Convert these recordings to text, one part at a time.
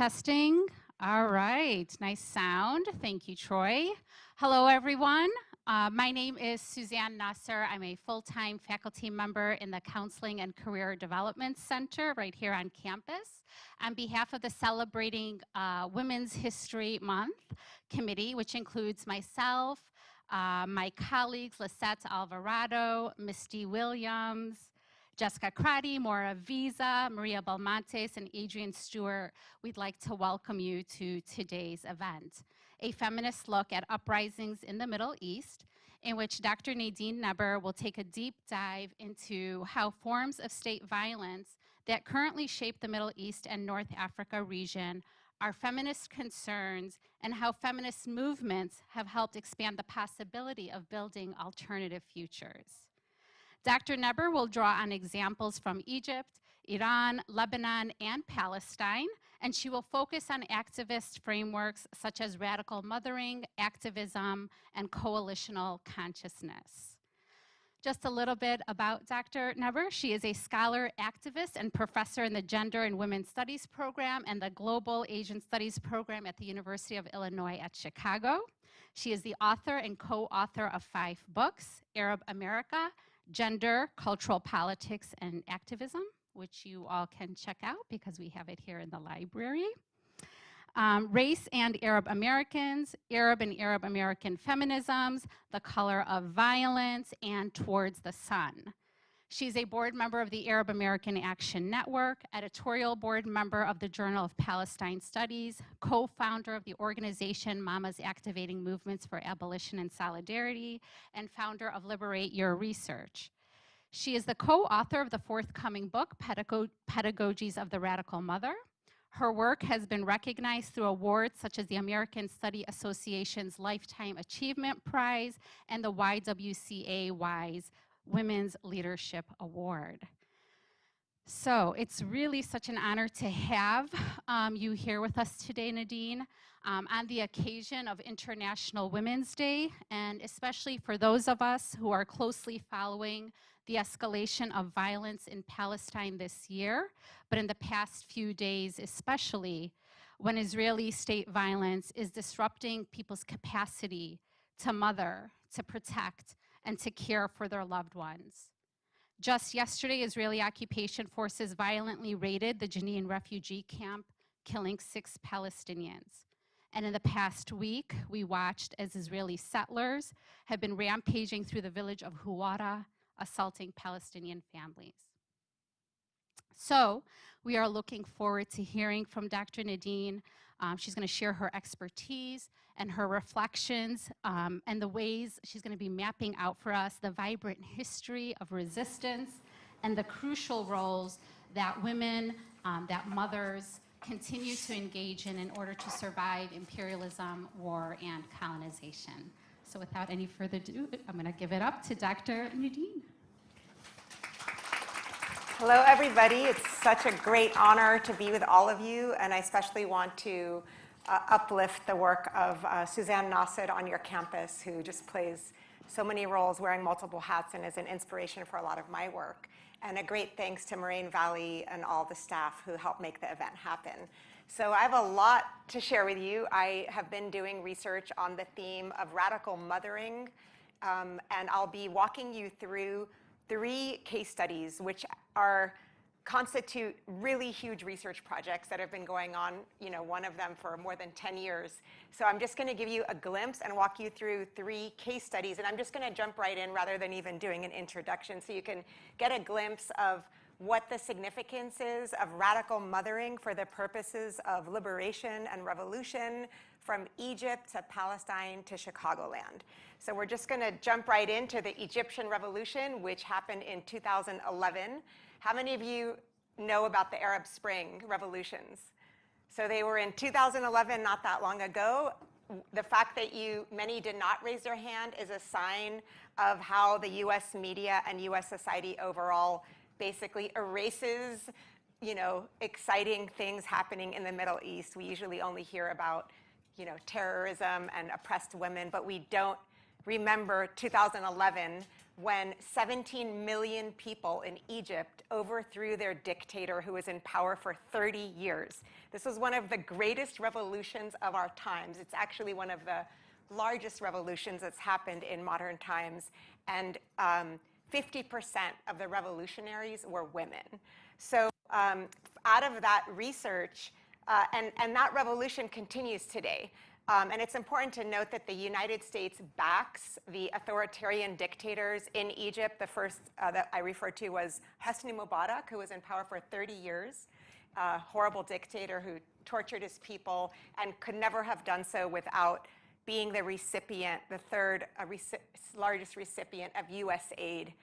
Testing. All right, nice sound. Thank you, Troy. Hello, everyone. My name is Suzanne Naber. I'm a full-time faculty member in the Counseling and Career Development Center right here on campus. On behalf of the Celebrating Women's History Month Committee, which includes myself, my colleagues, Lisette Alvarado, Misty Williams, Jessica Crotty, Maura Visa, Maria Belmontes, and Adrian Stewart, we'd like to welcome you to today's event, a feminist look at uprisings in the Middle East, in which Dr. Nadine Naber will take a deep dive into how forms of state violence that currently shape the Middle East and North Africa region are feminist concerns and how feminist movements have helped expand the possibility of building alternative futures. Dr. Naber will draw on examples from Egypt, Iran, Lebanon, and Palestine, and she will focus on activist frameworks such as radical mothering, activism, and coalitional consciousness. Just a little bit about Dr. Naber. She is a scholar, activist, and professor in the Gender and Women's Studies program and the Global Asian Studies program at the University of Illinois at Chicago. She is the author and co-author of 5 books, Arab America, Gender, Cultural Politics, and Activism, which you all can check out because we have it here in the library. Race and Arab Americans, Arab and Arab American Feminisms, The Color of Violence, and Towards the Sun. She's a board member of the Arab American Action Network, editorial board member of the Journal of Palestine Studies, co-founder of the organization Mamas Activating Movements for Abolition and Solidarity, and founder of Liberate Your Research. She is the co-author of the forthcoming book, Pedagogies of the Radical Mother. Her work has been recognized through awards such as the American Study Association's Lifetime Achievement Prize and the YWCA WISE Women's Leadership Award. So it's really such an honor to have you here with us today, Nadine, on the occasion of International Women's Day, and especially for those of us who are closely following the escalation of violence in Palestine this year, but in the past few days especially, when Israeli state violence is disrupting people's capacity to mother, to protect, and to care for their loved ones. Just yesterday, Israeli occupation forces violently raided the Jenin refugee camp, killing 6 Palestinians. And in the past week, we watched as Israeli settlers have been rampaging through the village of Huwara, assaulting Palestinian families. So we are looking forward to hearing from Dr. Nadine. She's going to share her expertise and her reflections and the ways she's going to be mapping out for us the vibrant history of resistance and the crucial roles that women, that mothers continue to engage in order to survive imperialism, war, and colonization. So without any further ado, I'm going to give it up to Dr. Nadine. Hello, everybody. It's such a great honor to be with all of you, and I especially want to uplift the work of Suzanne Naber on your campus, who just plays so many roles, wearing multiple hats, and is an inspiration for a lot of my work. And a great thanks to Moraine Valley and all the staff who helped make the event happen. So I have a lot to share with you. I have been doing research on the theme of radical mothering, and I'll be walking you through 3 case studies which constitute really huge research projects that have been going on, one of them for more than 10 years. So I'm just going to give you a glimpse and walk you through 3 case studies, and I'm just going to jump right in rather than even doing an introduction so you can get a glimpse of what the significance is of radical mothering for the purposes of liberation and revolution from Egypt to Palestine to Chicagoland. So we're just going to jump right into the Egyptian Revolution, which happened in 2011. How many of you know about the Arab Spring revolutions? So they were in 2011, not that long ago. The fact that many did not raise their hand is a sign of how the US media and US society overall basically erases, exciting things happening in the Middle East. We usually only hear about, terrorism and oppressed women, but we don't remember 2011 when 17 million people in Egypt overthrew their dictator who was in power for 30 years. This was one of the greatest revolutions of our times. It's actually one of the largest revolutions that's happened in modern times. And 50% of the revolutionaries were women. So out of that research, and that revolution continues today. And it's important to note that the United States backs the authoritarian dictators in Egypt. The first that I referred to was Hosni Mubarak, who was in power for 30 years, a horrible dictator who tortured his people and could never have done so without being the recipient, the third largest recipient of U.S. aid,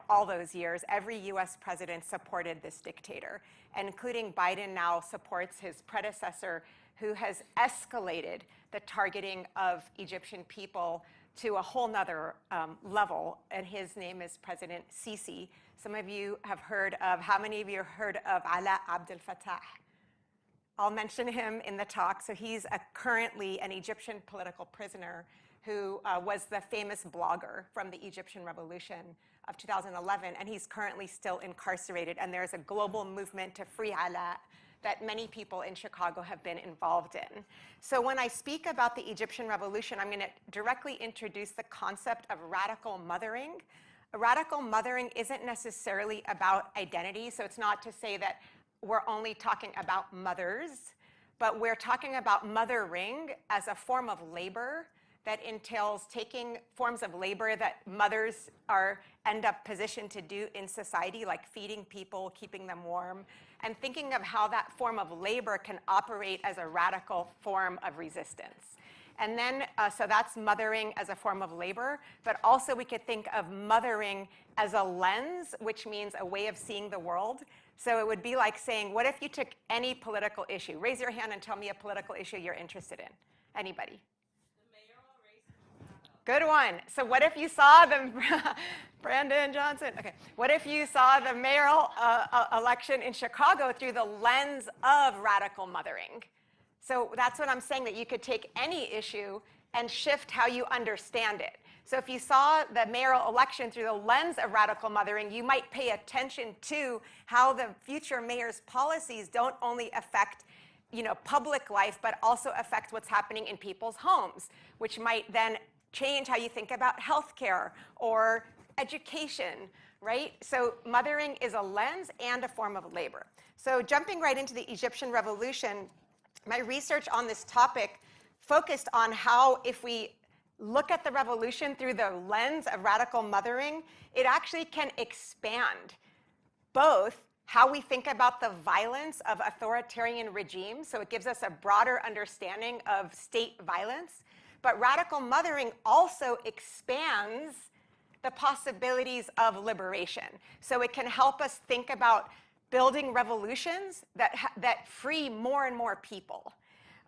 all those years. Every U.S. president supported this dictator, and including Biden now supports his predecessor, who has escalated the targeting of Egyptian people to a whole nother level, and his name is President Sisi. Some of you have heard of, how many of you have heard of Ala Abdel Fattah? I'll mention him in the talk. So he's currently an Egyptian political prisoner who was the famous blogger from the Egyptian Revolution of 2011, and he's currently still incarcerated, and there's a global movement to free Ala that many people in Chicago have been involved in. So when I speak about the Egyptian Revolution, I'm going to directly introduce the concept of radical mothering. Radical mothering isn't necessarily about identity, so it's not to say that we're only talking about mothers, but we're talking about mothering as a form of labor that entails taking forms of labor that mothers end up positioned to do in society, like feeding people, keeping them warm, and thinking of how that form of labor can operate as a radical form of resistance. And then, so that's mothering as a form of labor, but also we could think of mothering as a lens, which means a way of seeing the world. So it would be like saying, what if you took any political issue? Raise your hand and tell me a political issue you're interested in. Anybody? Good one. So what if you saw the, Brandon Johnson, okay. What if you saw the mayoral election in Chicago through the lens of radical mothering? So that's what I'm saying, that you could take any issue and shift how you understand it. So if you saw the mayoral election through the lens of radical mothering, you might pay attention to how the future mayor's policies don't only affect public life, but also affect what's happening in people's homes, which might then change how you think about healthcare or education, right? So mothering is a lens and a form of labor. So jumping right into the Egyptian Revolution, my research on this topic focused on how, if we look at the revolution through the lens of radical mothering, it actually can expand both how we think about the violence of authoritarian regimes, so it gives us a broader understanding of state violence, but radical mothering also expands the possibilities of liberation. So it can help us think about building revolutions that free more and more people.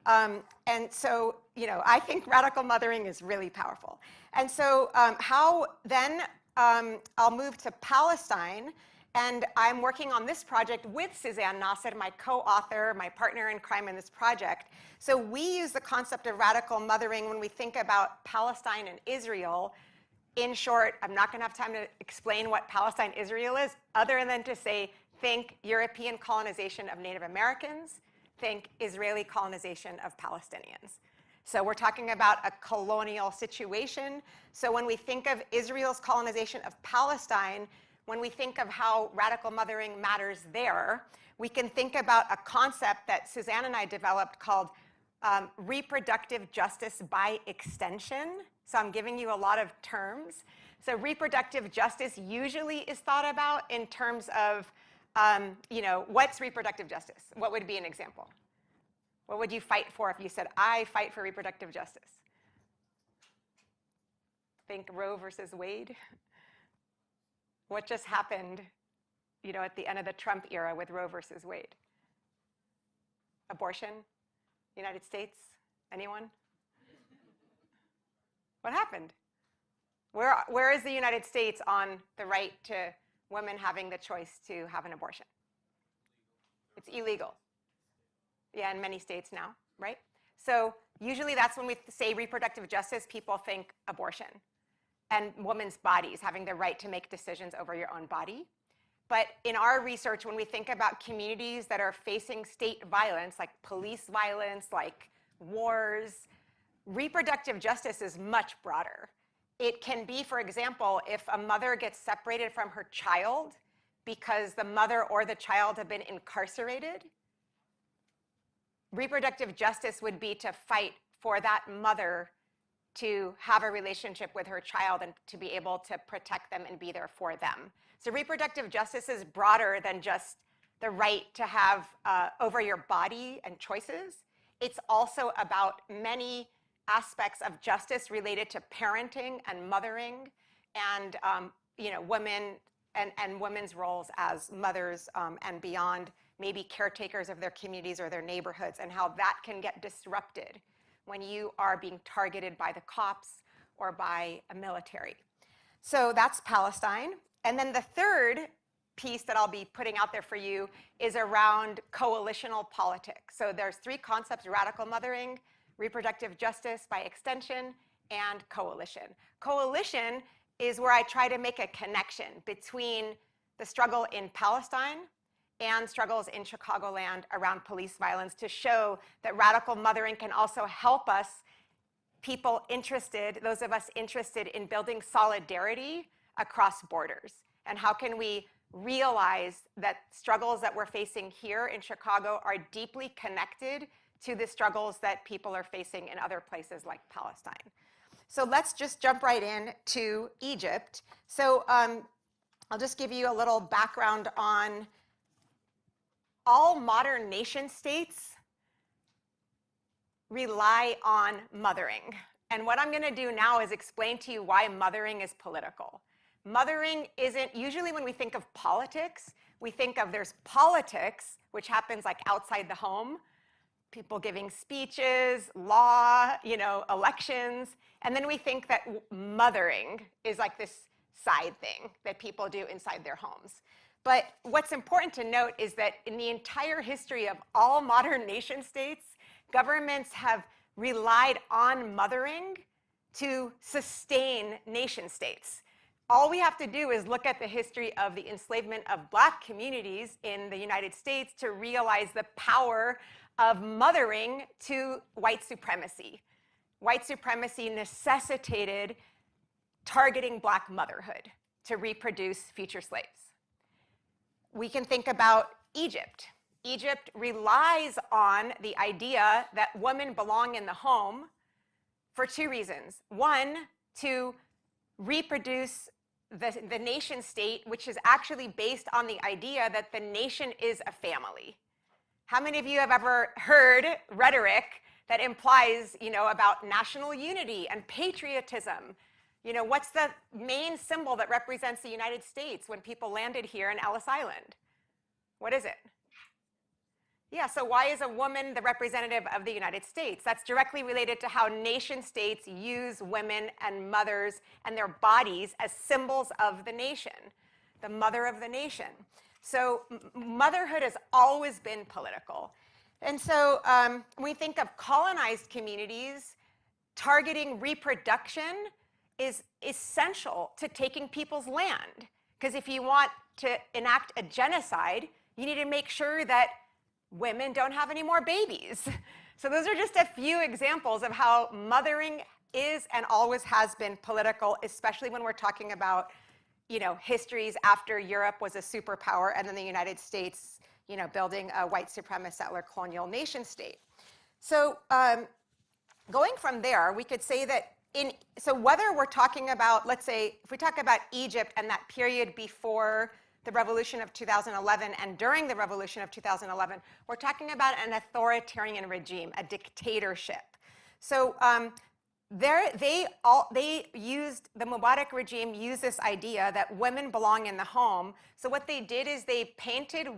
And so, I think radical mothering is really powerful. And so how then, I'll move to Palestine, and I'm working on this project with Suzanne Naber, my co-author, my partner in crime in this project. So we use the concept of radical mothering when we think about Palestine and Israel. In short, I'm not going to have time to explain what Palestine-Israel is, other than to say, think European colonization of Native Americans, think Israeli colonization of Palestinians. So we're talking about a colonial situation. So when we think of Israel's colonization of Palestine, when we think of how radical mothering matters there, we can think about a concept that Suzanne and I developed called reproductive justice by extension. So I'm giving you a lot of terms. So reproductive justice usually is thought about in terms of, what's reproductive justice? What would be an example? What would you fight for if you said, I fight for reproductive justice? Think Roe versus Wade. What just happened, at the end of the Trump era with Roe versus Wade? Abortion? United States? Anyone? What happened? Where is the United States on the right to women having the choice to have an abortion? It's illegal. Yeah, in many states now, right? So usually that's when we say reproductive justice, people think abortion and women's bodies, having the right to make decisions over your own body. But in our research, when we think about communities that are facing state violence, like police violence, like wars, reproductive justice is much broader. It can be, for example, if a mother gets separated from her child because the mother or the child have been incarcerated, reproductive justice would be to fight for that mother to have a relationship with her child and to be able to protect them and be there for them. So reproductive justice is broader than just the right to have over your body and choices. It's also about many aspects of justice related to parenting and mothering and women and women's roles as mothers and beyond, maybe caretakers of their communities or their neighborhoods, and how that can get disrupted when you are being targeted by the cops or by a military. So that's Palestine. And then the third piece that I'll be putting out there for you is around coalitional politics. So there's three concepts: radical mothering, reproductive justice by extension, and coalition. Coalition is where I try to make a connection between the struggle in Palestine and struggles in Chicagoland around police violence to show that radical mothering can also help us, people interested, those of us interested in building solidarity across borders. And how can we realize that struggles that we're facing here in Chicago are deeply connected to the struggles that people are facing in other places like Palestine. So let's just jump right in to Egypt. So I'll just give you a little background on all modern nation states rely on mothering. And what I'm going to do now is explain to you why mothering is political. Mothering isn't, usually when we think of politics, we think of there's politics, which happens like outside the home, people giving speeches, law, elections. And then we think that mothering is like this side thing that people do inside their homes. But what's important to note is that in the entire history of all modern nation states, governments have relied on mothering to sustain nation states. All we have to do is look at the history of the enslavement of Black communities in the United States to realize the power of mothering to white supremacy. White supremacy necessitated targeting Black motherhood to reproduce future slaves. We can think about Egypt. Egypt relies on the idea that women belong in the home for two reasons. One, to reproduce the nation state, which is actually based on the idea that the nation is a family. How many of you have ever heard rhetoric that implies, about national unity and patriotism? What's the main symbol that represents the United States when people landed here in Ellis Island? What is it? Yeah, so why is a woman the representative of the United States? That's directly related to how nation states use women and mothers and their bodies as symbols of the nation, the mother of the nation. So motherhood has always been political. And so when we think of colonized communities, targeting reproduction is essential to taking people's land. Because if you want to enact a genocide, you need to make sure that women don't have any more babies. So those are just a few examples of how mothering is and always has been political, especially when we're talking about, histories after Europe was a superpower and then the United States, building a white supremacist settler colonial nation state. So going from there, we could say that so whether we're talking about, let's say, if we talk about Egypt and that period before the revolution of 2011 and during the revolution of 2011, we're talking about an authoritarian regime, a dictatorship. So the Mubarak regime used this idea that women belong in the home. So what they did is they painted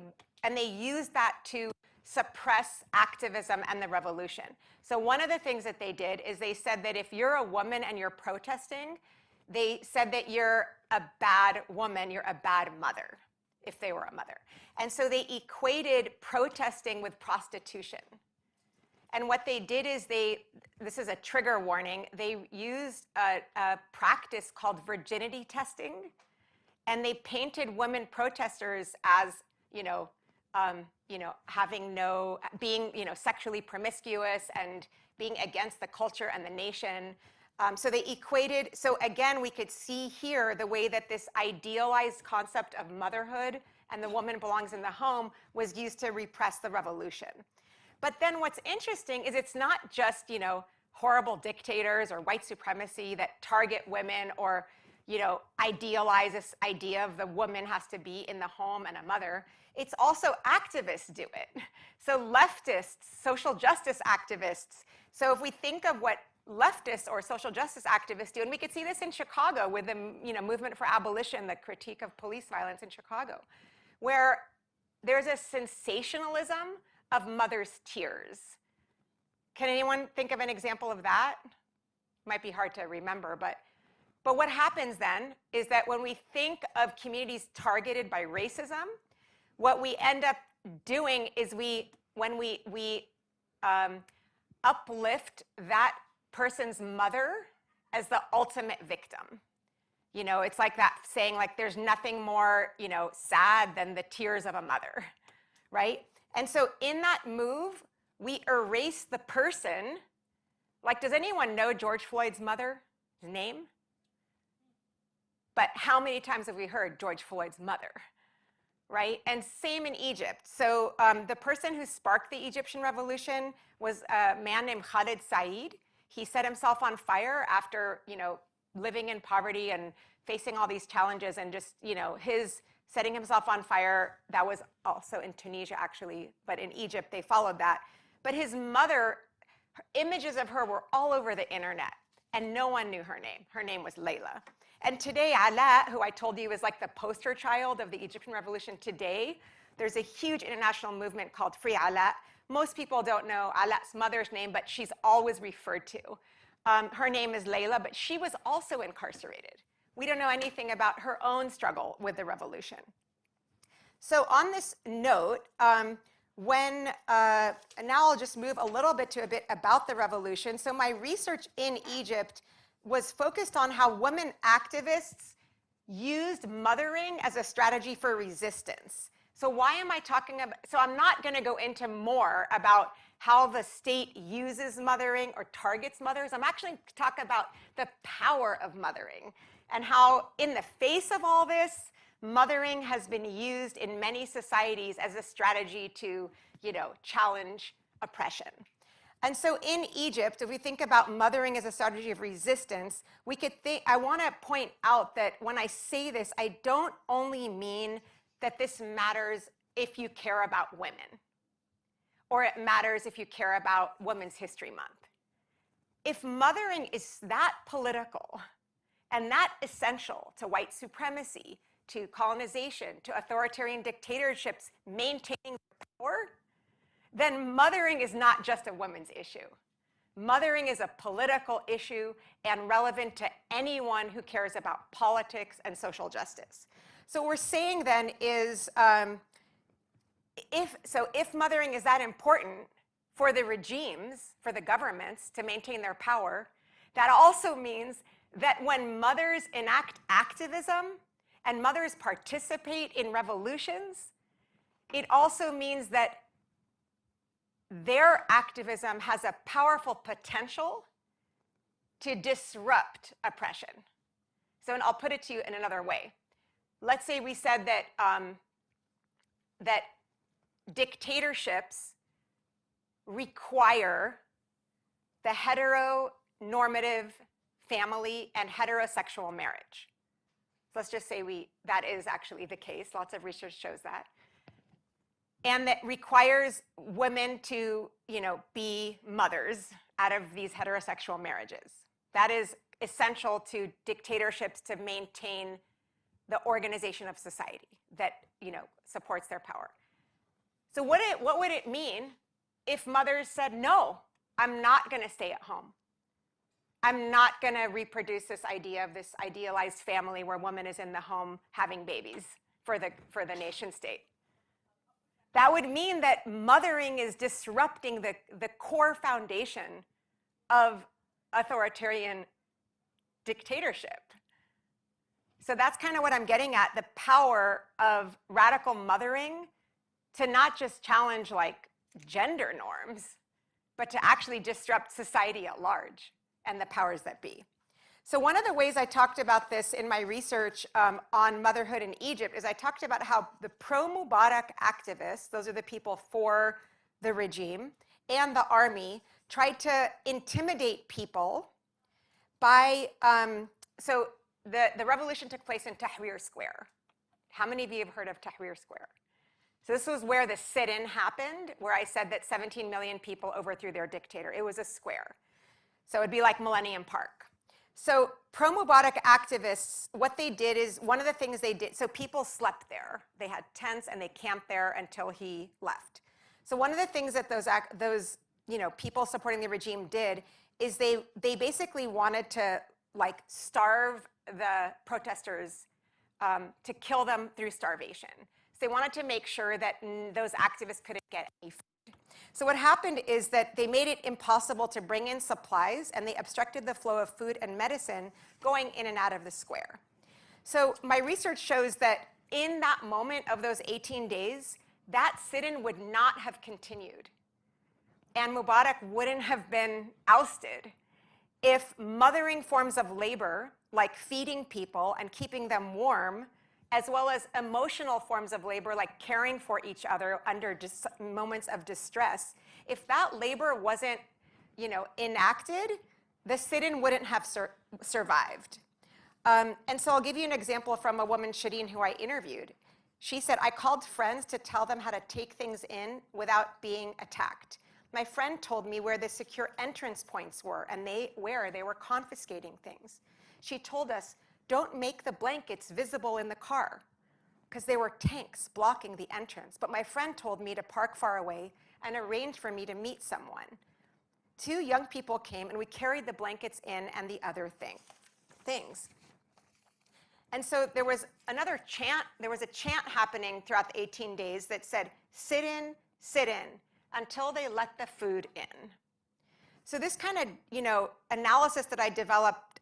and they used that to suppress activism and the revolution. So one of the things that they did is they said that if you're a woman and you're protesting, they said that you're a bad woman, you're a bad mother, if they were a mother. And so they equated protesting with prostitution. And what they did is this is a trigger warning, they used a practice called virginity testing. and they painted women protesters as, having being, sexually promiscuous and being against the culture and the nation. So they equated, so again, we could see here the way that this idealized concept of motherhood and the woman belongs in the home was used to repress the revolution. But then what's interesting is it's not just, horrible dictators or white supremacy that target women or, idealize this idea of the woman has to be in the home and a mother. It's also activists do it. So leftists, social justice activists. So if we think of what leftists or social justice activists do, and we could see this in Chicago with the movement for abolition, the critique of police violence in Chicago, where there's a sensationalism of mother's tears. Can anyone think of an example of that? Might be hard to remember, but what happens then is that when we think of communities targeted by racism, what we end up doing is when we uplift that person's mother as the ultimate victim. It's like that saying, like, there's nothing more, sad than the tears of a mother, right? And so in that move, we erase the person. Like, does anyone know George Floyd's mother's name? But how many times have we heard George Floyd's mother, right? And same in Egypt. So the person who sparked the Egyptian revolution was a man named Khalid Said. He set himself on fire after, living in poverty and facing all these challenges, and just, his setting himself on fire, that was also in Tunisia actually, but in Egypt they followed that. But his mother, images of her were all over the internet, and no one knew her name. Her name was Layla. And today, Ala, who I told you is like the poster child of the Egyptian revolution today, there's a huge international movement called Free Ala. Most people don't know Ala's mother's name, but she's always referred to. Her name is Layla, but she was also incarcerated. We don't know anything about her own struggle with the revolution. So on this note, now I'll just move a little bit to a bit about the revolution. So my research in Egypt was focused on how women activists used mothering as a strategy for resistance. So why am I talking about, so I'm not going to go into more about how the state uses mothering or targets mothers. I'm actually talk about the power of mothering and how in the face of all this, mothering has been used in many societies as a strategy to, challenge oppression. And so in Egypt, if we think about mothering as a strategy of resistance, we could think, I want to point out that when I say this, I don't only mean that this matters if you care about women, or it matters if you care about Women's History Month. If mothering is that political and that essential to white supremacy, to colonization, to authoritarian dictatorships maintaining power, then mothering is not just a women's issue. Mothering is a political issue and relevant to anyone who cares about politics and social justice. So what we're saying then is, if mothering is that important for the regimes, for the governments to maintain their power, that also means that when mothers enact activism and mothers participate in revolutions, it also means that their activism has a powerful potential to disrupt oppression. So, and I'll put it to you in another way. Let's say we said that, that dictatorships require the heteronormative family and heterosexual marriage. So let's just say that is actually the case. Lots of research shows that. And that requires women to, be mothers out of these heterosexual marriages. That is essential to dictatorships to maintain the organization of society that, supports their power. So what would it mean if mothers said, no, I'm not going to stay at home. I'm not going to reproduce this idea of this idealized family where woman is in the home having babies for the nation state. That would mean that mothering is disrupting the core foundation of authoritarian dictatorship. So that's kind of what I'm getting at, the power of radical mothering to not just challenge like gender norms, but to actually disrupt society at large and the powers that be. So one of the ways I talked about this in my research on motherhood in Egypt is I talked about how the pro-Mubarak activists, those are the people for the regime, and the army tried to intimidate people by, so the revolution took place in Tahrir Square. How many of you have heard of Tahrir Square? So this was where the sit-in happened, where I said that 17 million people overthrew their dictator. It was a square. So it'd be like Millennium Park. So pro-Mubarak activists, what they did is, one of the things they did, so people slept there. They had tents and they camped there until he left. So one of the things that those people supporting the regime did is they basically wanted to like starve the protesters, to kill them through starvation. So they wanted to make sure that those activists couldn't get any food. So what happened is that they made it impossible to bring in supplies, and they obstructed the flow of food and medicine going in and out of the square. So my research shows that in that moment of those 18 days, that sit-in would not have continued, and Mubarak wouldn't have been ousted if mothering forms of labor, like feeding people and keeping them warm, as well as emotional forms of labor like caring for each other under moments of distress, if that labor wasn't enacted, the sit-in wouldn't have survived. And so I'll give you an example from a woman, Shireen, who I interviewed. She said, I called friends to tell them how to take things in without being attacked. My friend told me where the secure entrance points were and where they were confiscating things. She told us, don't make the blankets visible in the car, because there were tanks blocking the entrance. But my friend told me to park far away and arranged for me to meet someone. 2 young people came and we carried the blankets in and the other things. And so there was another chant, there was a chant happening throughout the 18 days that said, sit in, until they let the food in. So this kind of, analysis that I developed,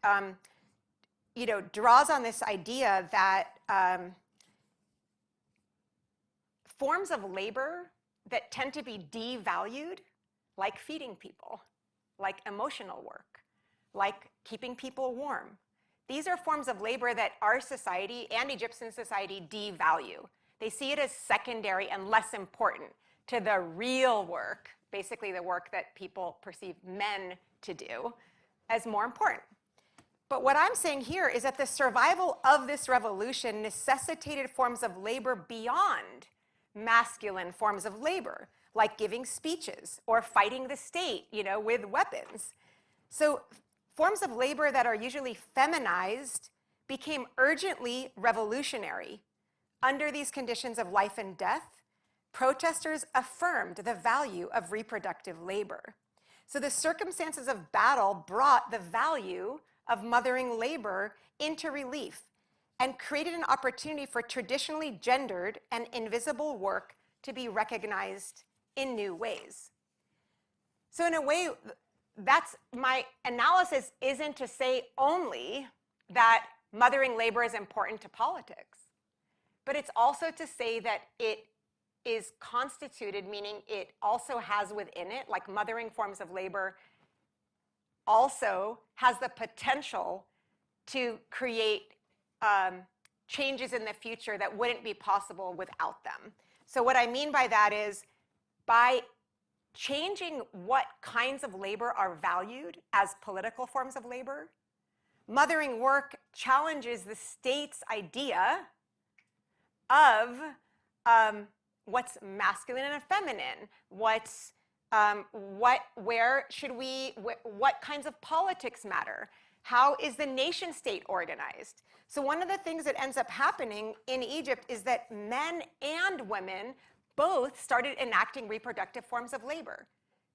draws on this idea that forms of labor that tend to be devalued, like feeding people, like emotional work, like keeping people warm. These are forms of labor that our society and Egyptian society devalue. They see it as secondary and less important to the real work, basically the work that people perceive men to do, as more important. But what I'm saying here is that the survival of this revolution necessitated forms of labor beyond masculine forms of labor, like giving speeches or fighting the state, with weapons. So forms of labor that are usually feminized became urgently revolutionary. Under these conditions of life and death, protesters affirmed the value of reproductive labor. So the circumstances of battle brought the value of mothering labor into relief and created an opportunity for traditionally gendered and invisible work to be recognized in new ways. So in a way, that's my analysis isn't to say only that mothering labor is important to politics, but it's also to say that it is constituted, meaning it also has within it, like mothering forms of labor, also has the potential to create changes in the future that wouldn't be possible without them. So what I mean by that is, by changing what kinds of labor are valued as political forms of labor, mothering work challenges the state's idea of what's masculine and feminine, what kinds of politics matter, how is the nation state organized. So one of the things that ends up happening in Egypt is that men and women both started enacting reproductive forms of labor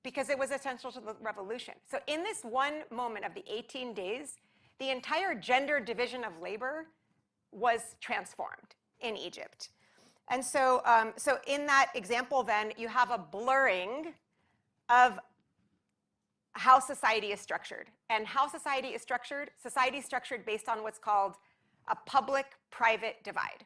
because it was essential to the revolution. So in this one moment of the 18 days, the entire gender division of labor was transformed in Egypt. And so, so in that example then, you have a blurring of how society is structured. And how society is structured based on what's called a public-private divide,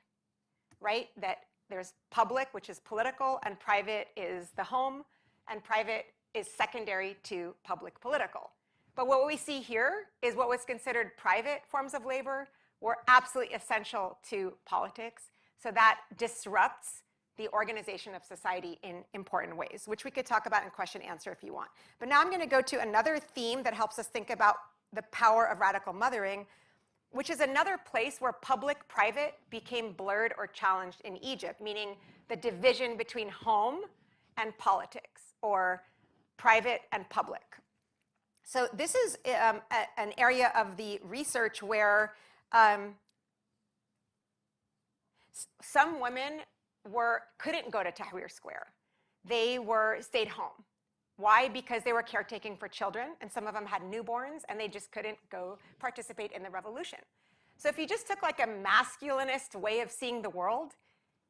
right? That there's public, which is political, and private is the home, and private is secondary to public political. But what we see here is what was considered private forms of labor were absolutely essential to politics. So that disrupts the organization of society in important ways, which we could talk about in question answer if you want. But now I'm going to go to another theme that helps us think about the power of radical mothering, which is another place where public-private became blurred or challenged in Egypt, meaning the division between home and politics, or private and public. So this is an area of the research where some women couldn't go to Tahrir Square. They stayed home. Why? Because they were caretaking for children, and some of them had newborns, and they just couldn't go participate in the revolution. So if you just took like a masculinist way of seeing the world,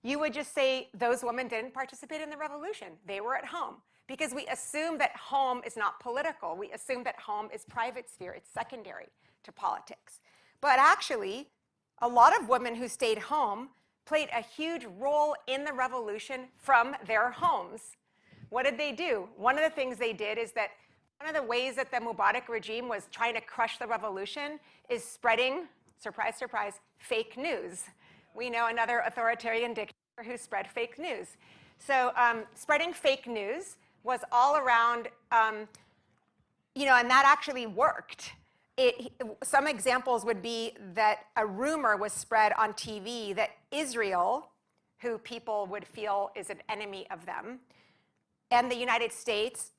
you would just say those women didn't participate in the revolution. They were at home. Because we assume that home is not political. We assume that home is private sphere. It's secondary to politics. But actually, a lot of women who stayed home played a huge role in the revolution from their homes. What did they do? One of the things they did is that one of the ways that the Mubarak regime was trying to crush the revolution is spreading, surprise, surprise, fake news. We know another authoritarian dictator who spread fake news. So spreading fake news was all around, and that actually worked. Some examples would be that a rumor was spread on TV that Israel, who people would feel is an enemy of them, and the United States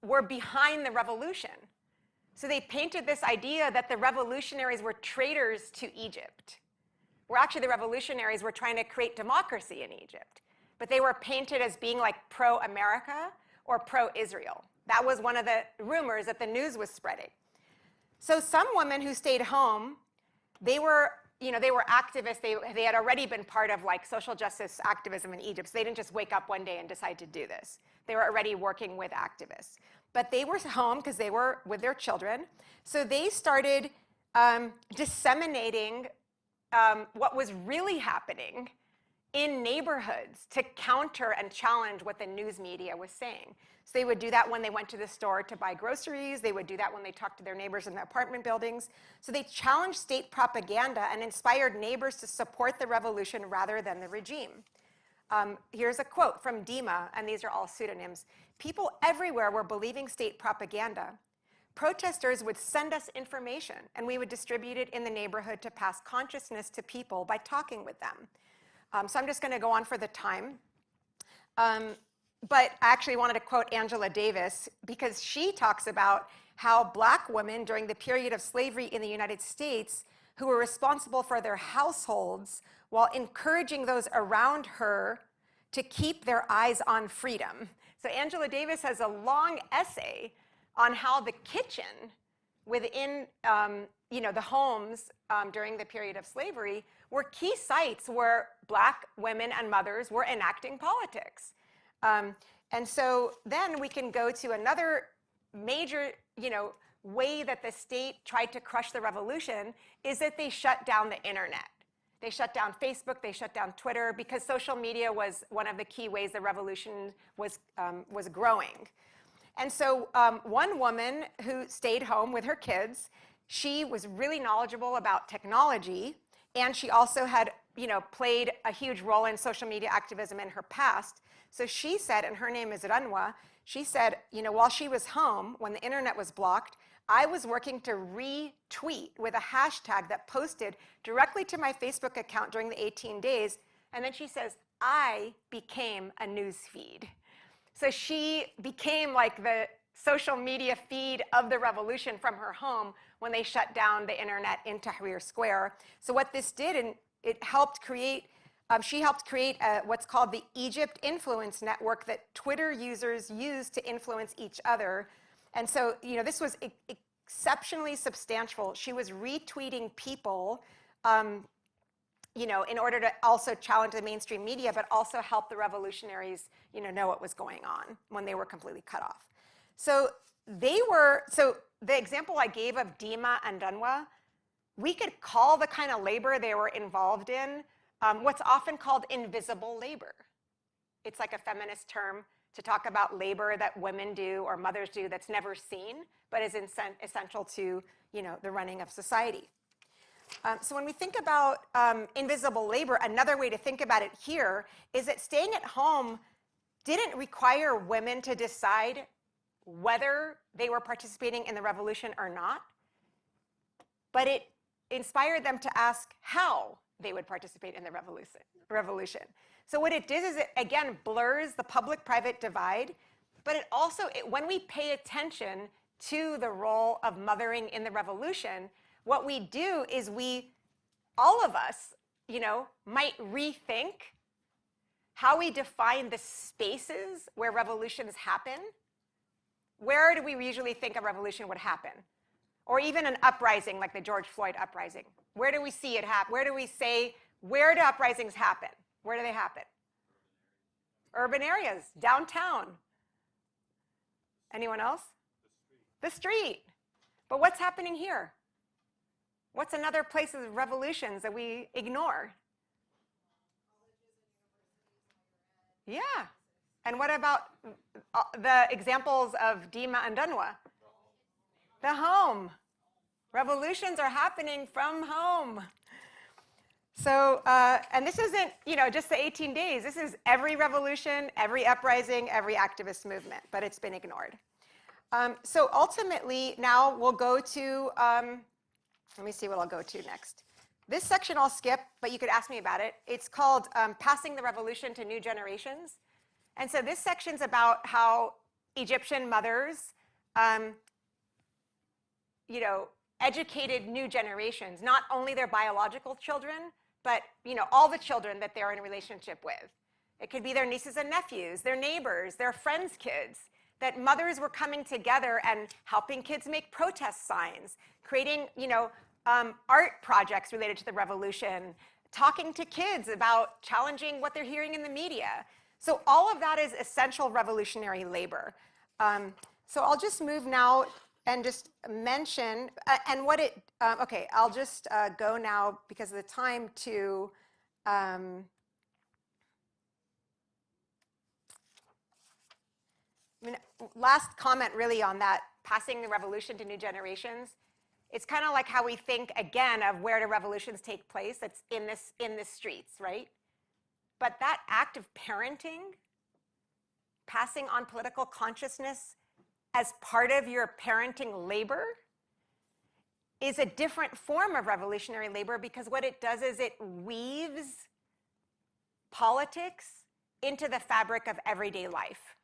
were behind the revolution. So they painted this idea that the revolutionaries were traitors to Egypt, where actually the revolutionaries were trying to create democracy in Egypt. But they were painted as being like pro-America or pro-Israel. That was one of the rumors that the news was spreading. So some women who stayed home, they were activists. They had already been part of like social justice activism in Egypt. So they didn't just wake up one day and decide to do this. They were already working with activists. But they were home because they were with their children. So they started disseminating what was really happening in neighborhoods to counter and challenge what the news media was saying. So they would do that when they went to the store to buy groceries. They would do that when they talked to their neighbors in the apartment buildings. So they challenged state propaganda and inspired neighbors to support the revolution rather than the regime. Here's a quote from Dima, and these are all pseudonyms. People everywhere were believing state propaganda. Protesters would send us information, and we would distribute it in the neighborhood to pass consciousness to people by talking with them. So I'm just going to go on for the time. But I actually wanted to quote Angela Davis because she talks about how Black women during the period of slavery in the United States who were responsible for their households while encouraging those around her to keep their eyes on freedom. So Angela Davis has a long essay on how the kitchen within the homes during the period of slavery were key sites where Black women and mothers were enacting politics. And so then we can go to another major way that the state tried to crush the revolution is that they shut down the internet. They shut down Facebook, they shut down Twitter, because social media was one of the key ways the revolution was growing. And so one woman who stayed home with her kids, she was really knowledgeable about technology, and she also had played a huge role in social media activism in her past. So she said, and her name is Ranwa, she said, while she was home, when the internet was blocked, I was working to retweet with a hashtag that posted directly to my Facebook account during the 18 days. And then she says, I became a news feed. So she became like the social media feed of the revolution from her home when they shut down the internet in Tahrir Square. So what this did, and it helped create, she helped create what's called the Egypt Influence Network that Twitter users use to influence each other. And so, this was exceptionally substantial. She was retweeting people, in order to also challenge the mainstream media, but also help the revolutionaries, know what was going on when they were completely cut off. So the example I gave of Dima and Danwa, we could call the kind of labor they were involved in what's often called invisible labor. It's like a feminist term to talk about labor that women do or mothers do that's never seen, but is essential to, the running of society. So when we think about invisible labor, another way to think about it here is that staying at home didn't require women to decide whether they were participating in the revolution or not, but it inspired them to ask how they would participate in the revolution. So what it does is it, again, blurs the public-private divide, but it also, when we pay attention to the role of mothering in the revolution, what we do is all of us, might rethink how we define the spaces where revolutions happen. Where do we usually think a revolution would happen? Or even an uprising like the George Floyd uprising. Where do we see it happen? Where do we say, where do uprisings happen? Where do they happen? Urban areas, downtown. Anyone else? The street. But what's happening here? What's another place of revolutions that we ignore? Yeah. And what about the examples of Dima and Dunwa? The home. Revolutions are happening from home. So, and this isn't, just the 18 days. This is every revolution, every uprising, every activist movement, but it's been ignored. So ultimately, now we'll go to, let me see what I'll go to next. This section I'll skip, but you could ask me about it. It's called Passing the Revolution to New Generations. And so this section's about how Egyptian mothers, educated new generations, not only their biological children, but all the children that they're in a relationship with. It could be their nieces and nephews, their neighbors, their friends' kids, that mothers were coming together and helping kids make protest signs, creating, art projects related to the revolution, talking to kids about challenging what they're hearing in the media. So all of that is essential revolutionary labor. So I'll just move now and just mention, and what it, okay, I'll just go now because of the time to, last comment really on that, passing the revolution to new generations. It's kind of like how we think, again, of where do revolutions take place. That's in the streets, right? But that act of parenting, passing on political consciousness as part of your parenting labor, is a different form of revolutionary labor, because what it does is it weaves politics into the fabric of everyday life,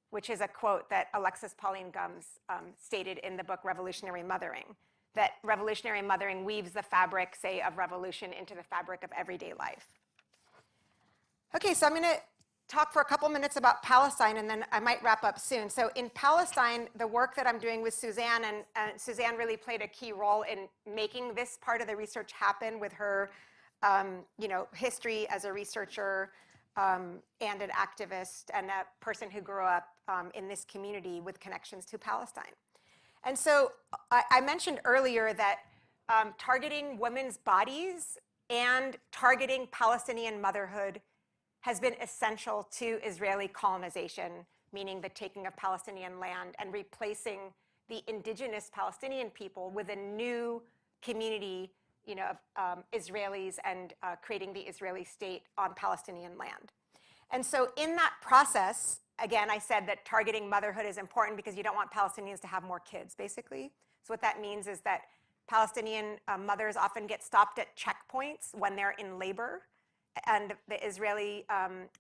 which is a quote that Alexis Pauline Gumbs stated in the book Revolutionary Mothering, that revolutionary mothering weaves the fabric, say, of revolution into the fabric of everyday life. Okay, so I'm going to talk for a couple minutes about Palestine, and then I might wrap up soon. So in Palestine, the work that I'm doing with Suzanne, and Suzanne really played a key role in making this part of the research happen with her history as a researcher and an activist and a person who grew up in this community with connections to Palestine. And so I mentioned earlier that targeting women's bodies and targeting Palestinian motherhood has been essential to Israeli colonization, meaning the taking of Palestinian land and replacing the indigenous Palestinian people with a new community, of Israelis, and creating the Israeli state on Palestinian land. And so in that process, again, I said that targeting motherhood is important because you don't want Palestinians to have more kids, basically. So what that means is that Palestinian mothers often get stopped at checkpoints when they're in labor, and the Israeli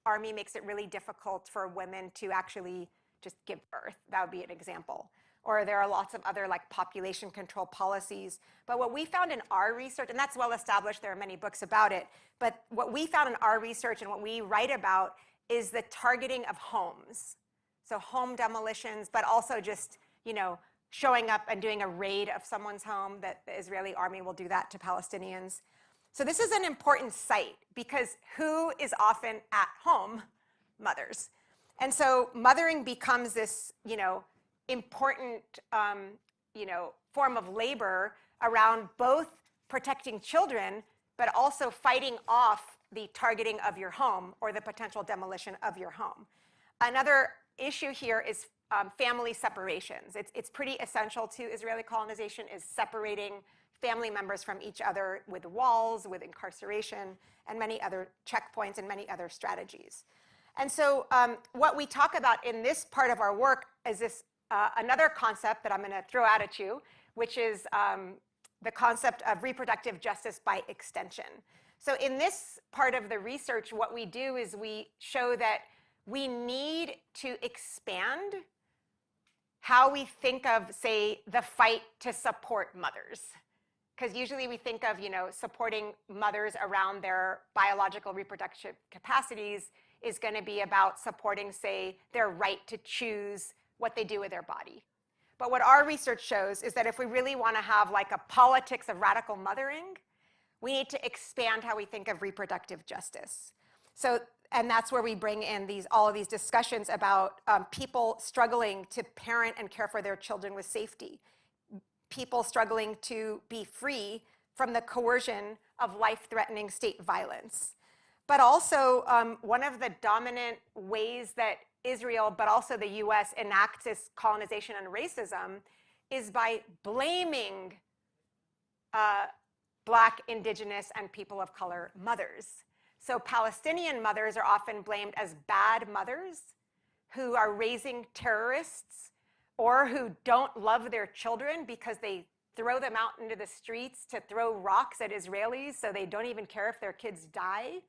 army makes it really difficult for women to actually just give birth. That would be an example. Or there are lots of other population control policies. But what we found in our research, and that's well established, there are many books about it, but what we found in our research and what we write about is the targeting of homes. So home demolitions, but also just, showing up and doing a raid of someone's home, that the Israeli army will do that to Palestinians. So this is an important site because who is often at home? Mothers. And so mothering becomes this, important, form of labor around both protecting children, but also fighting off the targeting of your home or the potential demolition of your home. Another issue here is family separations. It's pretty essential to Israeli colonization, is separating family members from each other with walls, with incarceration, and many other checkpoints and many other strategies. And so what we talk about in this part of our work is this another concept that I'm going to throw out at you, which is the concept of reproductive justice by extension. So in this part of the research, what we do is we show that we need to expand how we think of, say, the fight to support mothers. Because usually we think of, supporting mothers around their biological reproductive capacities is going to be about supporting, say, their right to choose what they do with their body. But what our research shows is that if we really want to have like a politics of radical mothering, we need to expand how we think of reproductive justice. So, and that's where we bring in all of these discussions about people struggling to parent and care for their children with safety, people struggling to be free from the coercion of life-threatening state violence. But also, one of the dominant ways that Israel, but also the US, enacts its colonization and racism is by blaming Black, Indigenous, and people of color mothers. So Palestinian mothers are often blamed as bad mothers who are raising terrorists or who don't love their children because they throw them out into the streets to throw rocks at Israelis, so they don't even care if their kids die.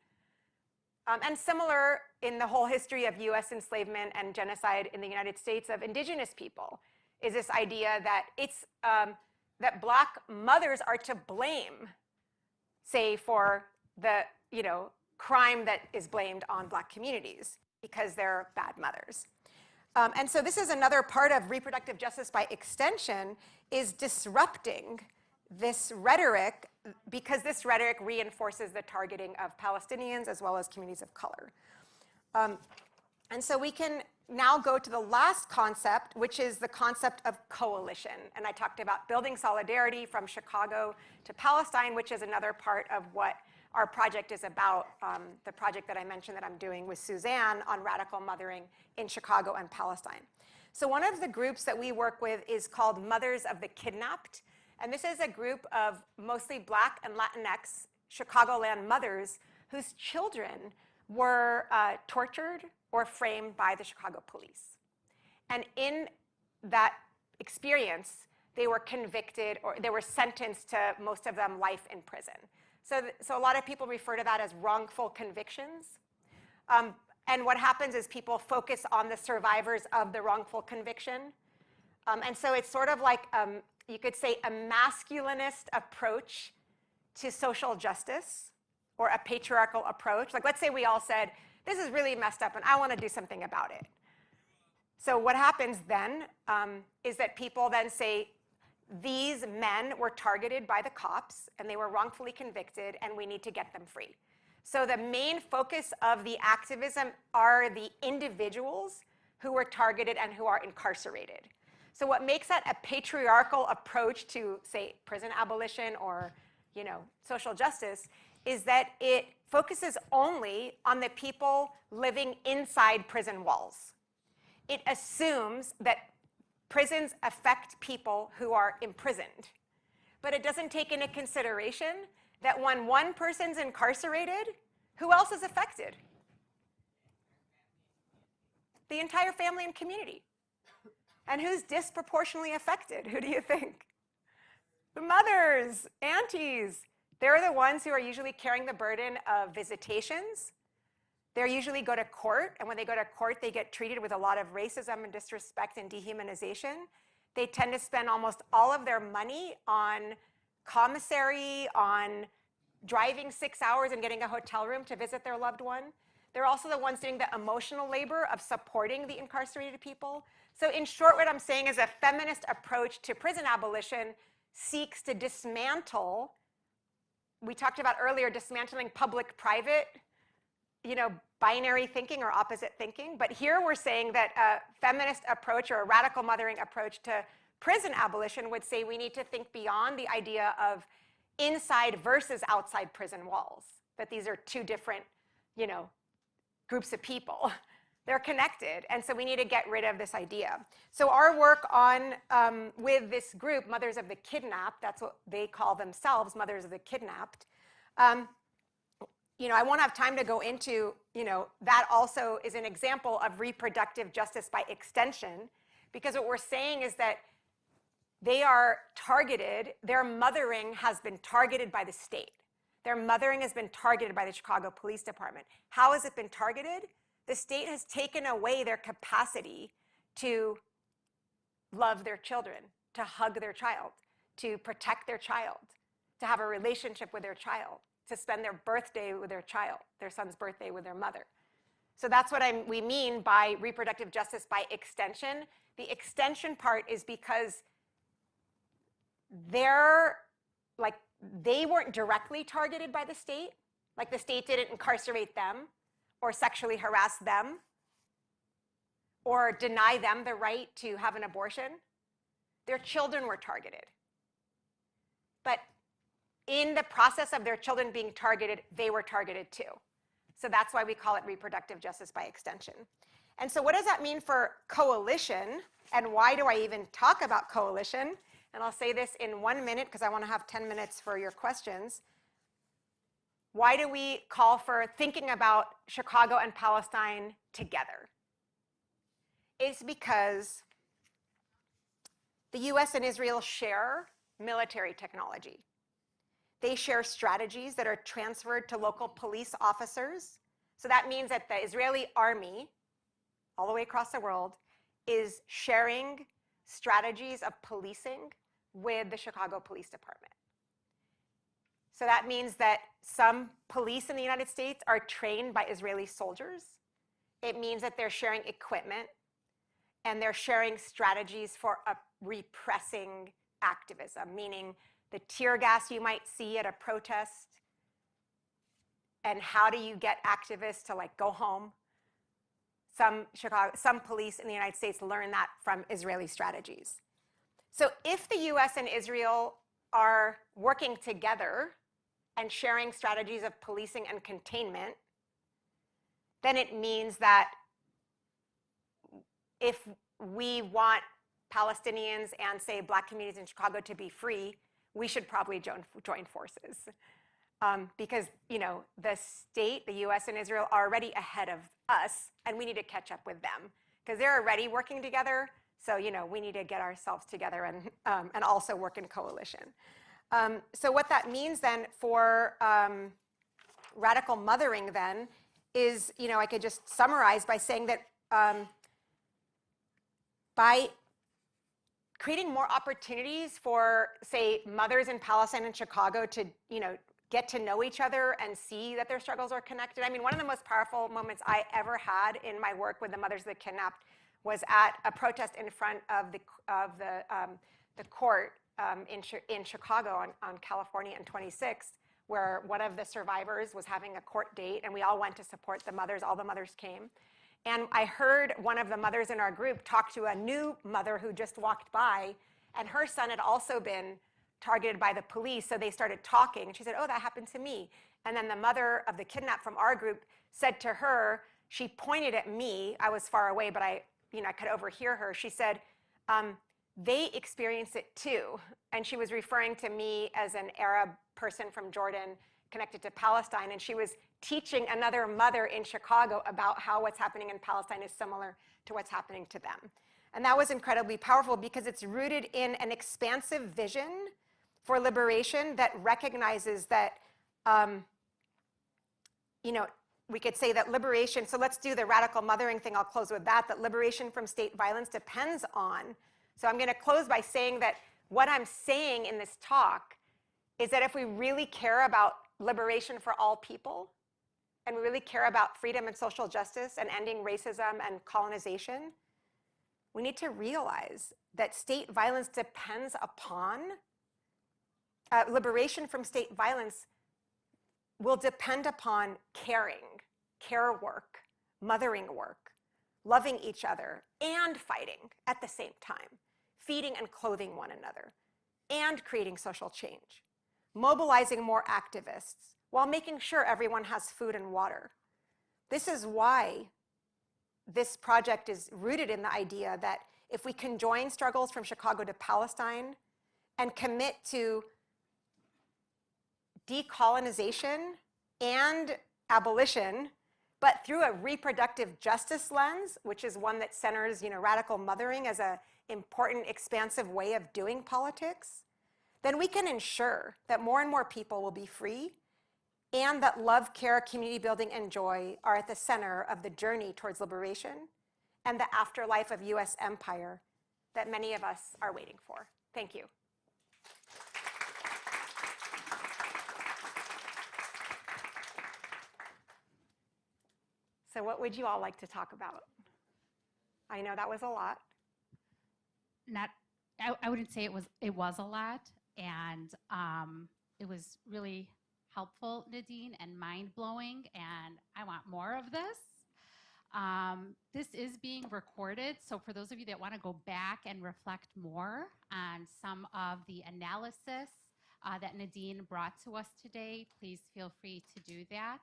And similar in the whole history of US enslavement and genocide in the United States of indigenous people is this idea that it's that Black mothers are to blame, say, for the crime that is blamed on Black communities because they're bad mothers. And so this is another part of reproductive justice by extension, is disrupting this rhetoric, because this rhetoric reinforces the targeting of Palestinians as well as communities of color. And so we can now go to the last concept, which is the concept of coalition. And I talked about building solidarity from Chicago to Palestine, which is another part of what our project is about, the project that I mentioned that I'm doing with Suzanne on radical mothering in Chicago and Palestine. So one of the groups that we work with is called Mothers of the Kidnapped. And this is a group of mostly Black and Latinx Chicagoland mothers whose children were tortured or framed by the Chicago police. And in that experience, they were convicted, or they were sentenced to, most of them, life in prison. So a lot of people refer to that as wrongful convictions. And what happens is people focus on the survivors of the wrongful conviction. And so it's sort of like, you could say, a masculinist approach to social justice, or a patriarchal approach. Like, let's say we all said, this is really messed up and I want to do something about it. So what happens then is that people then say, these men were targeted by the cops and they were wrongfully convicted and we need to get them free. So the main focus of the activism are the individuals who were targeted and who are incarcerated. So what makes that a patriarchal approach to, say, prison abolition or social justice is that it focuses only on the people living inside prison walls. It assumes that prisons affect people who are imprisoned. But it doesn't take into consideration that when one person's incarcerated, who else is affected? The entire family and community. And who's disproportionately affected? Who do you think? The mothers, aunties. They're the ones who are usually carrying the burden of visitations. They usually go to court, and when they go to court, they get treated with a lot of racism and disrespect and dehumanization. They tend to spend almost all of their money on commissary, on driving 6 hours and getting a hotel room to visit their loved one. They're also the ones doing the emotional labor of supporting the incarcerated people. So in short, what I'm saying is a feminist approach to prison abolition seeks to dismantle, we talked about earlier, dismantling public-private, binary thinking or opposite thinking. But here we're saying that a feminist approach or a radical mothering approach to prison abolition would say we need to think beyond the idea of inside versus outside prison walls, that these are two different, you know, groups of people. They're connected, and so we need to get rid of this idea. So our work on, with this group, Mothers of the Kidnapped, that's what they call themselves, Mothers of the Kidnapped, you know, I won't have time to go into, you know, that also is an example of reproductive justice by extension, because what we're saying is that they are targeted, their mothering has been targeted by the state. Their mothering has been targeted by the Chicago Police Department. How has it been targeted? The state has taken away their capacity to love their children, to hug their child, to protect their child, to have a relationship with their child, to spend their birthday with their child, their son's birthday with their mother. So that's what we mean by reproductive justice by extension. The extension part is because they weren't directly targeted by the state, like the state didn't incarcerate them or sexually harass them or deny them the right to have an abortion. Their children were targeted. But in the process of their children being targeted, they were targeted too. So that's why we call it reproductive justice by extension. And so what does that mean for coalition? And why do I even talk about coalition? And I'll say this in 1 minute because I want to have 10 minutes for your questions. Why do we call for thinking about Chicago and Palestine together? It's because the US and Israel share military technology. They share strategies that are transferred to local police officers. So that means that the Israeli army, all the way across the world, is sharing strategies of policing with the Chicago Police Department. So that means that some police in the United States are trained by Israeli soldiers. It means that they're sharing equipment and they're sharing strategies for repressing activism, meaning the tear gas you might see at a protest, and how do you get activists to like go home? Some police in the United States learn that from Israeli strategies. So if the US and Israel are working together and sharing strategies of policing and containment, then it means that if we want Palestinians and, say, Black communities in Chicago to be free, we should probably join forces. Because, you know, the state, the US and Israel are already ahead of us, and we need to catch up with them because they're already working together. So, you know, we need to get ourselves together and also work in coalition. So what that means then for radical mothering then is, you know, I could just summarize by saying that by creating more opportunities for, say, mothers in Palestine and Chicago to, you know, get to know each other and see that their struggles are connected. I mean, one of the most powerful moments I ever had in my work with the Mothers of the Kidnapped was at a protest in front of the court in Chicago on California and 26th, where one of the survivors was having a court date, and we all went to support the mothers. All the mothers came. And I heard one of the mothers in our group talk to a new mother who just walked by, and her son had also been targeted by the police, so they started talking. And she said, oh, that happened to me. And then the mother of the kidnapped from our group said to her, she pointed at me, I was far away, but I could overhear her. She said, they experience it too. And she was referring to me as an Arab person from Jordan connected to Palestine. And she was teaching another mother in Chicago about how what's happening in Palestine is similar to what's happening to them. And that was incredibly powerful because it's rooted in an expansive vision for liberation that recognizes that, we could say that liberation, so let's do the radical mothering thing, I'll close with that liberation from state violence depends on. So I'm going to close by saying that what I'm saying in this talk is that if we really care about liberation for all people, and we really care about freedom and social justice and ending racism and colonization, we need to realize that state violence depends upon, liberation from state violence will depend upon caring, care work, mothering work, loving each other, and fighting at the same time, feeding and clothing one another, and creating social change. mobilizing more activists, while making sure everyone has food and water. This is why this project is rooted in the idea that if we conjoin struggles from Chicago to Palestine and commit to decolonization and abolition, but through a reproductive justice lens, which is one that centers, radical mothering as an important, expansive way of doing politics, then we can ensure that more and more people will be free and that love, care, community building, and joy are at the center of the journey towards liberation and the afterlife of US empire that many of us are waiting for. Thank you. So what would you all like to talk about? I know that was a lot. I wouldn't say it was a lot, and it was really helpful, Nadine, and mind-blowing, and I want more of this. This is being recorded, so for those of you that want to go back and reflect more on some of the analysis that Nadine brought to us today, please feel free to do that.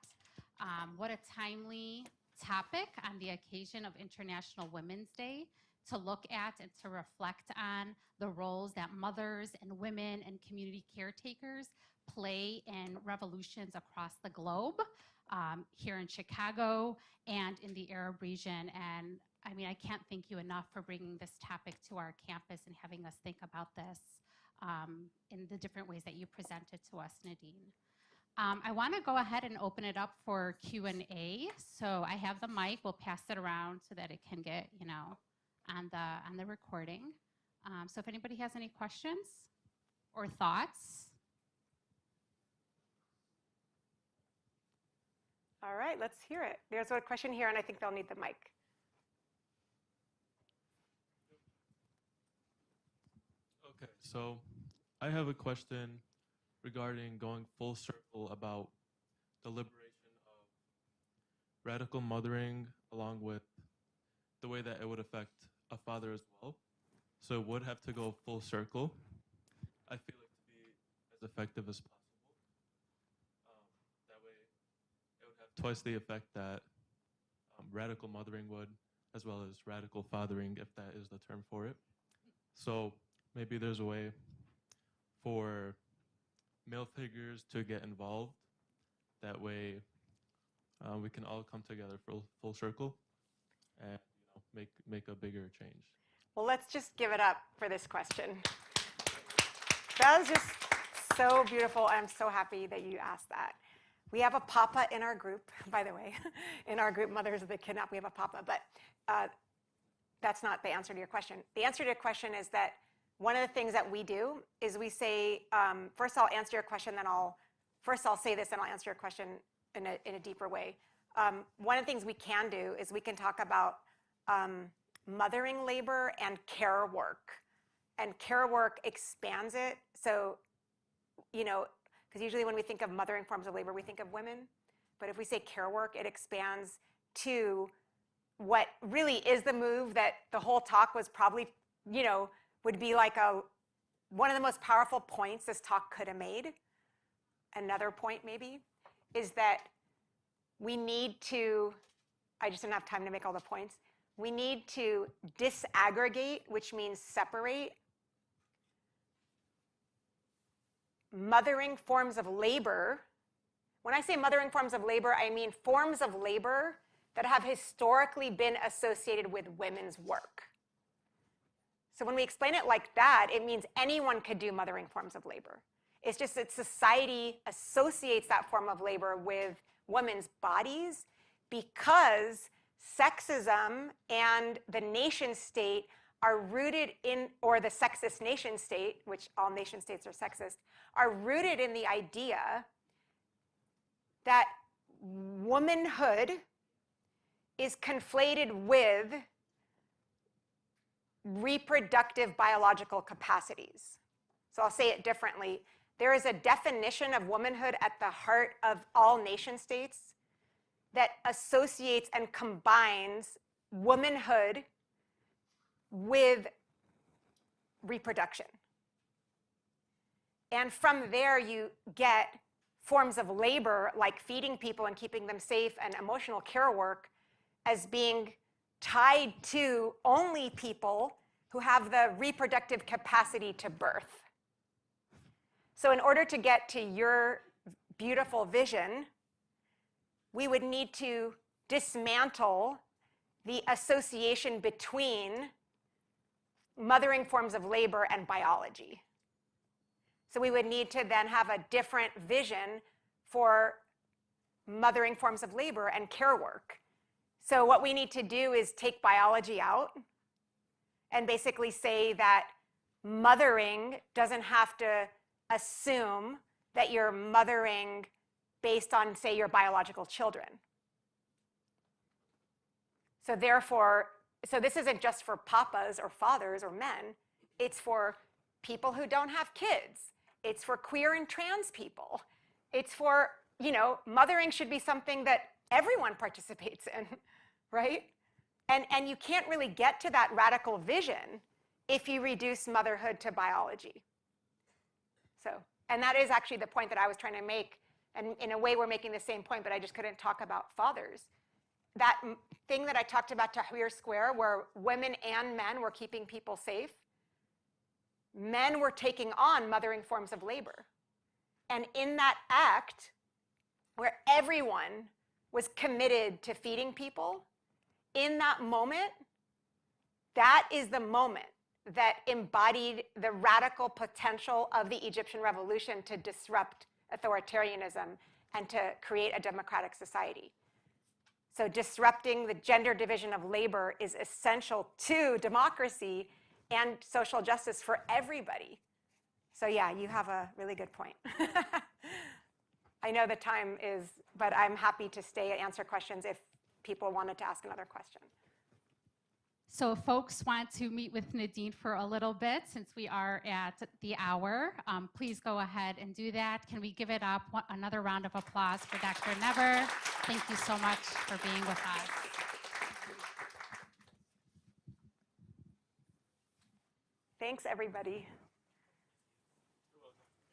What a timely topic on the occasion of International Women's Day to look at and to reflect on the roles that mothers and women and community caretakers play in revolutions across the globe, here in Chicago and in the Arab region. And I mean, I can't thank you enough for bringing this topic to our campus and having us think about this in the different ways that you presented to us, Nadine. I want to go ahead and open it up for Q&A. So I have the mic. We'll pass it around so that it can get, on the recording. So if anybody has any questions or thoughts. All right, let's hear it. There's a question here, and I think they'll need the mic. Okay, so I have a question regarding going full circle about the liberation of radical mothering along with the way that it would affect a father as well. So it would have to go full circle, I feel like, to be as effective as possible. That way it would have twice the effect that radical mothering would, as well as radical fathering, if that is the term for it. So maybe there's a way for male figures to get involved. That way we can all come together full circle and make a bigger change. Well, let's just give it up for this question. That was just so beautiful. I'm so happy that you asked that. We have a papa in our group, by the way. In our group, Mothers of the Kidnapped, we have a papa. But that's not the answer to your question. The answer to your question is that one of the things that we do is we say, first I'll answer your question, then I'll say this, and I'll answer your question in a deeper way. One of the things we can do is we can talk about mothering labor and care work. And care work expands it. So, because usually when we think of mothering forms of labor, we think of women. But if we say care work, it expands to what really is the move that the whole talk was probably, would be like one of the most powerful points this talk could have made. Another point maybe is that we need to, I just didn't have time to make all the points. We need to disaggregate, which means separate, mothering forms of labor. When I say mothering forms of labor, I mean forms of labor that have historically been associated with women's work. So when we explain it like that, it means anyone could do mothering forms of labor. It's just that society associates that form of labor with women's bodies because sexism and the nation state are rooted in, or the sexist nation state, which all nation states are sexist, are rooted in the idea that womanhood is conflated with reproductive biological capacities. So I'll say it differently. There is a definition of womanhood at the heart of all nation states that associates and combines womanhood with reproduction. And from there, you get forms of labor like feeding people and keeping them safe and emotional care work as being tied to only people who have the reproductive capacity to birth. So in order to get to your beautiful vision, we would need to dismantle the association between mothering forms of labor and biology. So we would need to then have a different vision for mothering forms of labor and care work. So what we need to do is take biology out and basically say that mothering doesn't have to assume that you're mothering based on, say, your biological children. So therefore, so this isn't just for papas or fathers or men, it's for people who don't have kids. It's for queer and trans people. It's for, mothering should be something that everyone participates in, right? And you can't really get to that radical vision if you reduce motherhood to biology. So, and that is actually the point that I was trying to make. And in a way, we're making the same point, but I just couldn't talk about fathers. That thing that I talked about Tahrir Square, where women and men were keeping people safe, men were taking on mothering forms of labor. And in that act, where everyone was committed to feeding people, in that moment, that is the moment that embodied the radical potential of the Egyptian revolution to disrupt authoritarianism and to create a democratic society. So disrupting the gender division of labor is essential to democracy and social justice for everybody. So yeah, you have a really good point. I know the time is, but I'm happy to stay and answer questions if people wanted to ask another question. So if folks want to meet with Nadine for a little bit, since we are at the hour, please go ahead and do that. Can we give it up? Another round of applause for Dr. Naber. Thank you so much for being with us. Thanks, everybody. You're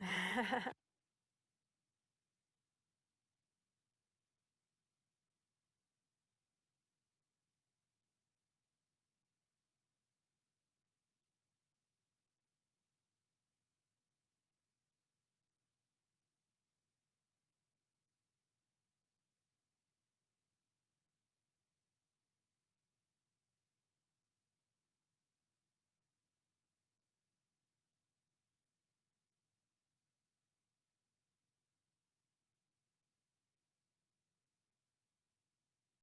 welcome.